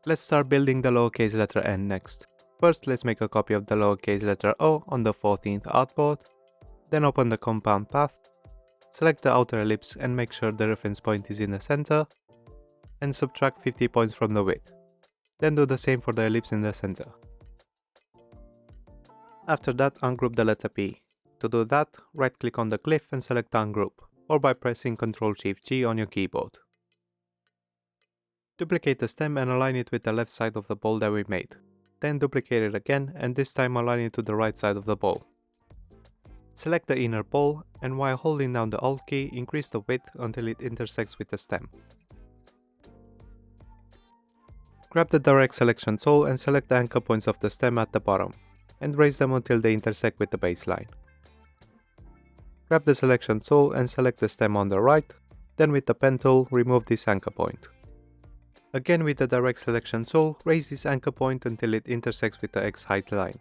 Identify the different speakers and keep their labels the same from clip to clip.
Speaker 1: Let's start building the lowercase letter n next. First, let's make a copy of the lowercase letter O on the 14th artboard, then open the compound path, select the outer ellipse and make sure the reference point is in the center, and subtract 50 points from the width. Then do the same for the ellipse in the center. After that, ungroup the letter P. To do that, right click on the glyph and select ungroup, or by pressing Ctrl-Shift-G on your keyboard. Duplicate the stem and align it with the left side of the ball that we made. Then duplicate it again and this time align it to the right side of the ball. Select the inner ball and while holding down the Alt key, increase the width until it intersects with the stem. Grab the direct selection tool and select the anchor points of the stem at the bottom, and raise them until they intersect with the baseline. Grab the selection tool and select the stem on the right, then with the pen tool remove this anchor point. Again with the direct selection tool, raise this anchor point until it intersects with the X height line.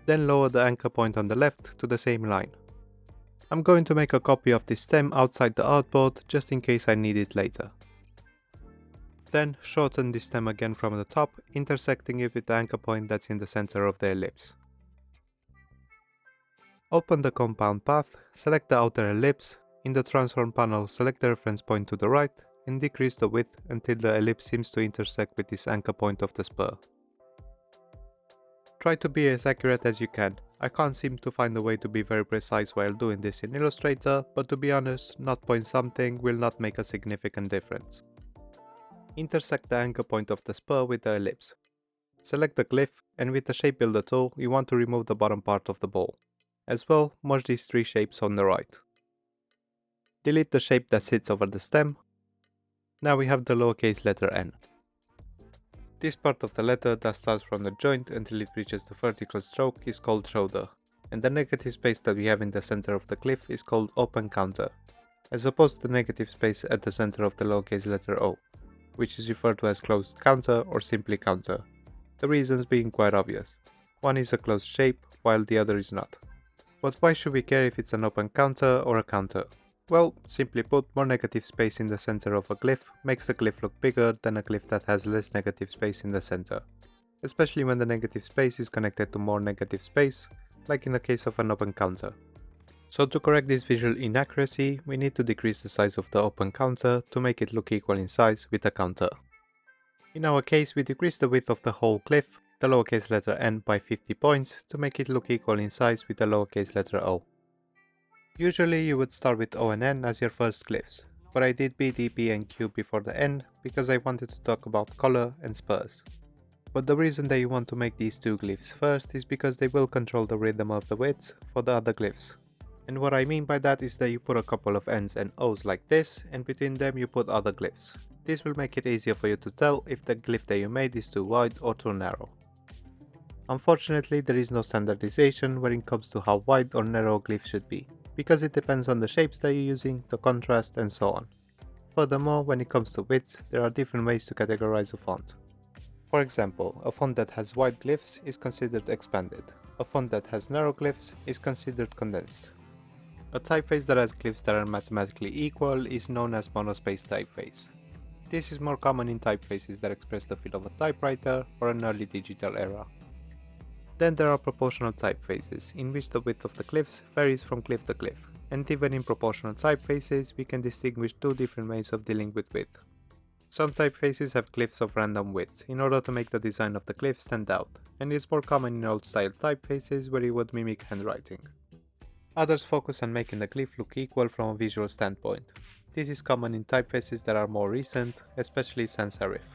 Speaker 1: Then lower the anchor point on the left to the same line. I'm going to make a copy of this stem outside the artboard just in case I need it later. Then shorten this stem again from the top, intersecting it with the anchor point that's in the center of the ellipse. Open the compound path, select the outer ellipse, in the transform panel select the reference point to the right and decrease the width until the ellipse seems to intersect with this anchor point of the spur. Try to be as accurate as you can. I can't seem to find a way to be very precise while doing this in Illustrator, but to be honest, not point something will not make a significant difference. Intersect the anchor point of the spur with the ellipse. Select the glyph and with the shape builder tool you want to remove the bottom part of the ball. As well, merge these three shapes on the right. Delete the shape that sits over the stem. Now we have the lowercase letter n. This part of the letter that starts from the joint until it reaches the vertical stroke is called shoulder, and the negative space that we have in the center of the glyph is called open counter, as opposed to the negative space at the center of the lowercase letter O, which is referred to as closed counter or simply counter, the reasons being quite obvious. One is a closed shape, while the other is not. But why should we care if it's an open counter or a counter? Well, simply put, more negative space in the center of a glyph makes the glyph look bigger than a glyph that has less negative space in the center, especially when the negative space is connected to more negative space, like in the case of an open counter. So to correct this visual inaccuracy, we need to decrease the size of the open counter to make it look equal in size with the counter. In our case, we decrease the width of the whole glyph, the lowercase letter n, by 50 points to make it look equal in size with the lowercase letter O. Usually you would start with O and N as your first glyphs, but I did B, D, P and Q before the N because I wanted to talk about color and spurs. But the reason that you want to make these two glyphs first is because they will control the rhythm of the widths for the other glyphs. And what I mean by that is that you put a couple of N's and O's like this, and between them you put other glyphs. This will make it easier for you to tell if the glyph that you made is too wide or too narrow. Unfortunately, there is no standardization when it comes to how wide or narrow a glyph should be, because it depends on the shapes that you're using, the contrast and so on. Furthermore, when it comes to widths, there are different ways to categorize a font. For example, a font that has wide glyphs is considered expanded. A font that has narrow glyphs is considered condensed. A typeface that has glyphs that are mathematically equal is known as monospace typeface. This is more common in typefaces that express the feel of a typewriter or an early digital era. Then there are proportional typefaces, in which the width of the glyphs varies from glyph to glyph, and even in proportional typefaces we can distinguish two different ways of dealing with width. Some typefaces have glyphs of random widths in order to make the design of the glyph stand out, and is more common in old style typefaces where it would mimic handwriting. Others focus on making the glyph look equal from a visual standpoint. This is common in typefaces that are more recent, especially sans serif.